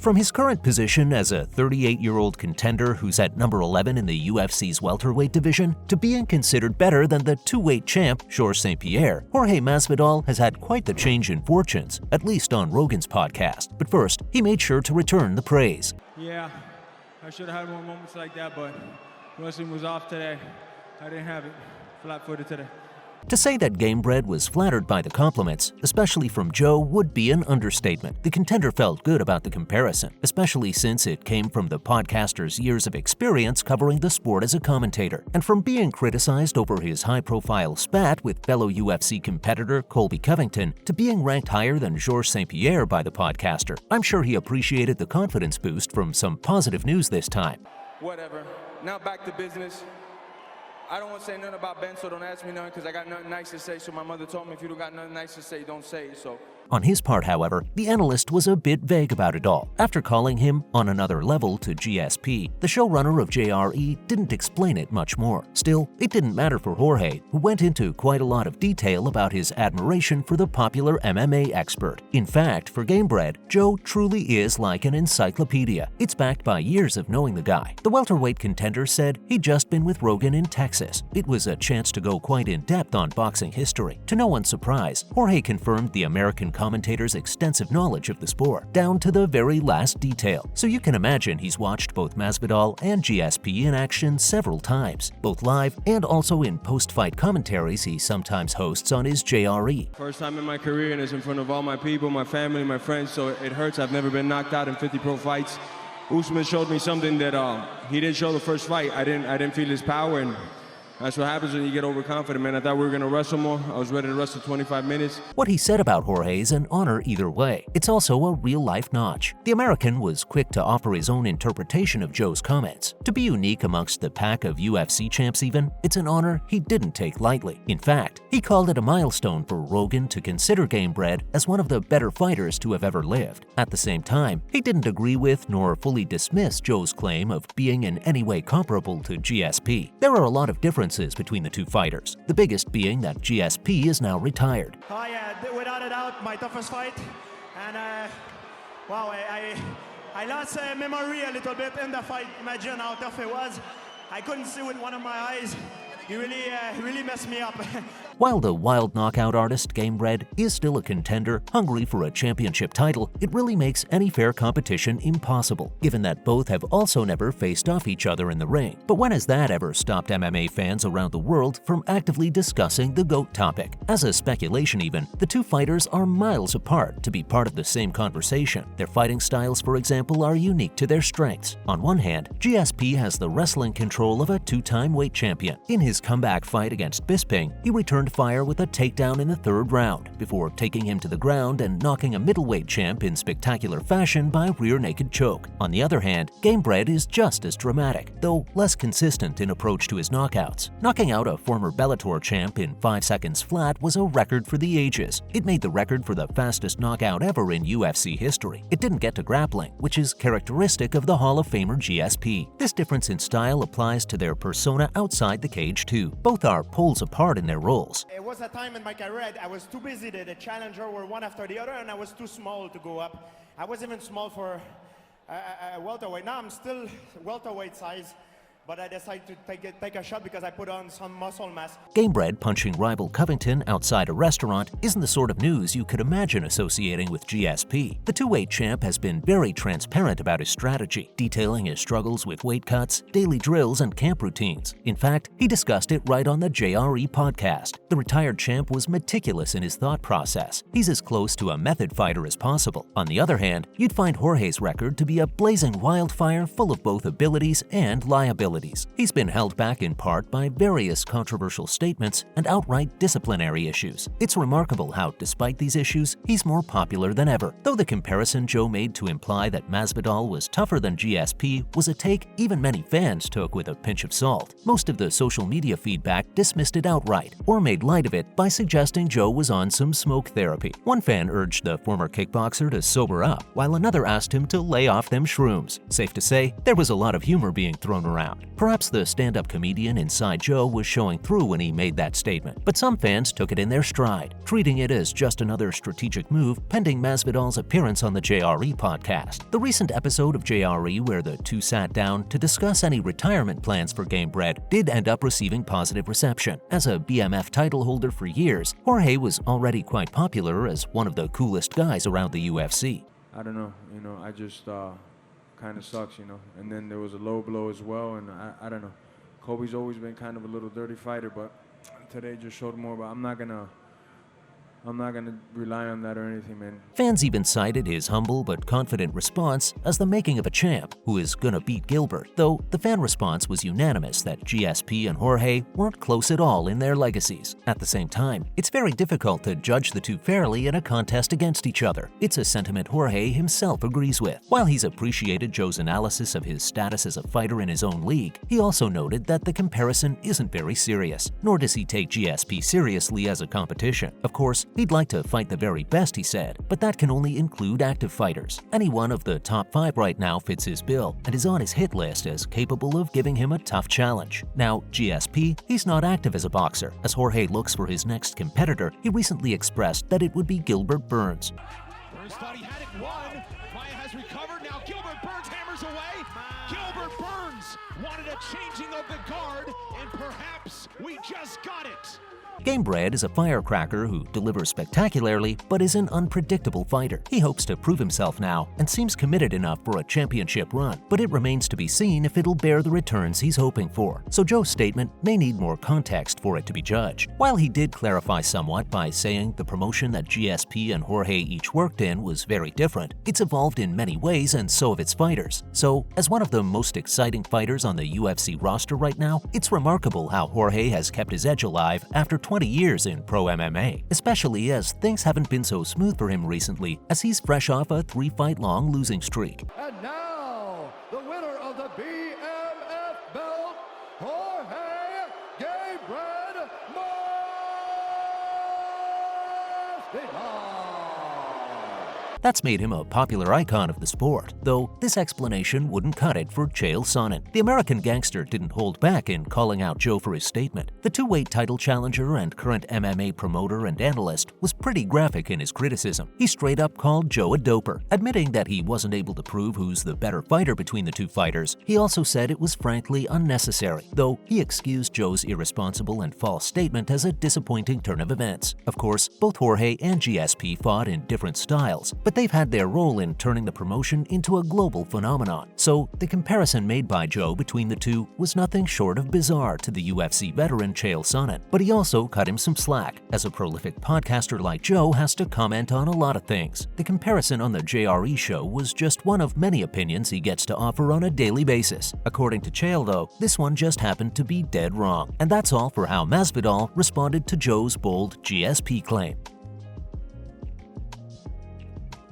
From his current position as a 38-year-old contender who's at number 11 in the UFC's welterweight division, to being considered better than the two-weight champ Georges St. Pierre, Jorge Masvidal has had quite the change in fortunes, at least on Rogan's podcast. But first, he made sure to return the praise. Yeah, I should have had more moments like that, but wrestling was off today. I didn't have it. Flat-footed today. To say that Gamebred was flattered by the compliments, especially from Joe, would be an understatement. The contender felt good about the comparison, especially since it came from the podcaster's years of experience covering the sport as a commentator, and from being criticized over his high-profile spat with fellow UFC competitor Colby Covington to being ranked higher than Georges St. Pierre by the podcaster. I'm sure he appreciated the confidence boost from some positive news this time. Whatever. Now back to business. I don't want to say nothing about Ben, so don't ask me nothing because I got nothing nice to say. So my mother told me if you don't got nothing nice to say, don't say it. So. On his part, however, the analyst was a bit vague about it all. After calling him on another level to GSP, the showrunner of JRE didn't explain it much more. Still, it didn't matter for Jorge, who went into quite a lot of detail about his admiration for the popular MMA expert. In fact, for Gamebred, Joe truly is like an encyclopedia. It's backed by years of knowing the guy. The welterweight contender said he'd just been with Rogan in Texas. It was a chance to go quite in depth on boxing history. To no one's surprise, Jorge confirmed the American commentator's extensive knowledge of the sport, down to the very last detail. So you can imagine he's watched both Masvidal and GSP in action several times, both live and also in post-fight commentaries he sometimes hosts on his JRE. First time in my career, and it's in front of all my people, my family, my friends, so it hurts. I've never been knocked out in 50 pro fights. Usman showed me something that he didn't show the first fight. I didn't feel his power, and that's what happens when you get overconfident, man. I thought we were going to wrestle more. I was ready to wrestle 25 minutes. What he said about Jorge is an honor either way. It's also a real-life notch. The American was quick to offer his own interpretation of Joe's comments. To be unique amongst the pack of UFC champs even, it's an honor he didn't take lightly. In fact, he called it a milestone for Rogan to consider Gamebred as one of the better fighters to have ever lived. At the same time, he didn't agree with nor fully dismiss Joe's claim of being in any way comparable to GSP. There are a lot of differences between the two fighters, the biggest being that GSP is now retired. Oh yeah, without a doubt, my toughest fight. And wow, I lost memory a little bit in the fight. Imagine how tough it was. I couldn't see with one of my eyes. He really messed me up. While the wild knockout artist Gamebred is still a contender hungry for a championship title, it really makes any fair competition impossible, given that both have also never faced off each other in the ring. But when has that ever stopped MMA fans around the world from actively discussing the GOAT topic? As a speculation even, the two fighters are miles apart to be part of the same conversation. Their fighting styles, for example, are unique to their strengths. On one hand, GSP has the wrestling control of a two-time weight champion. In his comeback fight against Bisping, he returned fire with a takedown in the third round, before taking him to the ground and knocking a middleweight champ in spectacular fashion by rear naked choke. On the other hand, Gamebred is just as dramatic, though less consistent in approach to his knockouts. Knocking out a former Bellator champ in 5 seconds flat was a record for the ages. It made the record for the fastest knockout ever in UFC history. It didn't get to grappling, which is characteristic of the Hall of Famer GSP. This difference in style applies to their persona outside the cage too. Both are poles apart in their roles. It was a time in my career I was too busy. The challenger were one after the other, and I was too small to go up. I was even small for a welterweight. Now I'm still welterweight size, but I decided to take a shot because I put on some muscle mass. Gamebred punching rival Covington outside a restaurant isn't the sort of news you could imagine associating with GSP. The two-weight champ has been very transparent about his strategy, detailing his struggles with weight cuts, daily drills, and camp routines. In fact, he discussed it right on the JRE podcast. The retired champ was meticulous in his thought process. He's as close to a method fighter as possible. On the other hand, you'd find Jorge's record to be a blazing wildfire full of both abilities and liabilities. He's been held back in part by various controversial statements and outright disciplinary issues. It's remarkable how, despite these issues, he's more popular than ever. Though the comparison Joe made to imply that Masvidal was tougher than GSP was a take even many fans took with a pinch of salt, most of the social media feedback dismissed it outright or made light of it by suggesting Joe was on some smoke therapy. One fan urged the former kickboxer to sober up, while another asked him to lay off them shrooms. Safe to say, there was a lot of humor being thrown around. Perhaps the stand-up comedian inside Joe was showing through when he made that statement, but some fans took it in their stride, treating it as just another strategic move pending Masvidal's appearance on the JRE podcast. The recent episode of JRE where the two sat down to discuss any retirement plans for Gamebred did end up receiving positive reception. As a BMF title holder for years, Jorge was already quite popular as one of the coolest guys around the UFC. I don't know, I just kind of sucks, And then there was a low blow as well, and I don't know. Kobe's always been kind of a little dirty fighter, but today just showed more. But I'm not gonna rely on that or anything, man. Fans even cited his humble but confident response as the making of a champ who is gonna beat Gilbert, though the fan response was unanimous that GSP and Jorge weren't close at all in their legacies. At the same time, it's very difficult to judge the two fairly in a contest against each other. It's a sentiment Jorge himself agrees with. While he's appreciated Joe's analysis of his status as a fighter in his own league, he also noted that the comparison isn't very serious, nor does he take GSP seriously as a competition. Of course, he'd like to fight the very best, he said, but that can only include active fighters. Any one of the top 5 right now fits his bill and is on his hit list as capable of giving him a tough challenge. Now, GSP, he's not active as a boxer. As Jorge looks for his next competitor, he recently expressed that it would be Gilbert Burns. Burns thought he had it won. Maya has recovered. Now Gilbert Burns hammers away. Gilbert Burns wanted a changing of the guard, and perhaps we just got it. Gamebred is a firecracker who delivers spectacularly but is an unpredictable fighter. He hopes to prove himself now and seems committed enough for a championship run, but it remains to be seen if it'll bear the returns he's hoping for. So Joe's statement may need more context for it to be judged. While he did clarify somewhat by saying the promotion that GSP and Jorge each worked in was very different, it's evolved in many ways and so have its fighters. So, as one of the most exciting fighters on the UFC roster right now, it's remarkable how Jorge has kept his edge alive after 20 years in pro MMA, especially as things haven't been so smooth for him recently as he's fresh off a 3-fight-long losing streak. And now, the winner of the BMF belt, Jorge Gamebred Masvidal. That's made him a popular icon of the sport, though this explanation wouldn't cut it for Chael Sonnen. The American gangster didn't hold back in calling out Joe for his statement. The two-weight title challenger and current MMA promoter and analyst was pretty graphic in his criticism. He straight up called Joe a doper, admitting that he wasn't able to prove who's the better fighter between the two fighters. He also said it was frankly unnecessary, though he excused Joe's irresponsible and false statement as a disappointing turn of events. Of course, both Jorge and GSP fought in different styles, but they've had their role in turning the promotion into a global phenomenon. So the comparison made by Joe between the two was nothing short of bizarre to the UFC veteran Chael Sonnen. But he also cut him some slack, as a prolific podcaster like Joe has to comment on a lot of things. The comparison on the JRE show was just one of many opinions he gets to offer on a daily basis. According to Chael, though, this one just happened to be dead wrong. And that's all for how Masvidal responded to Joe's bold GSP claim.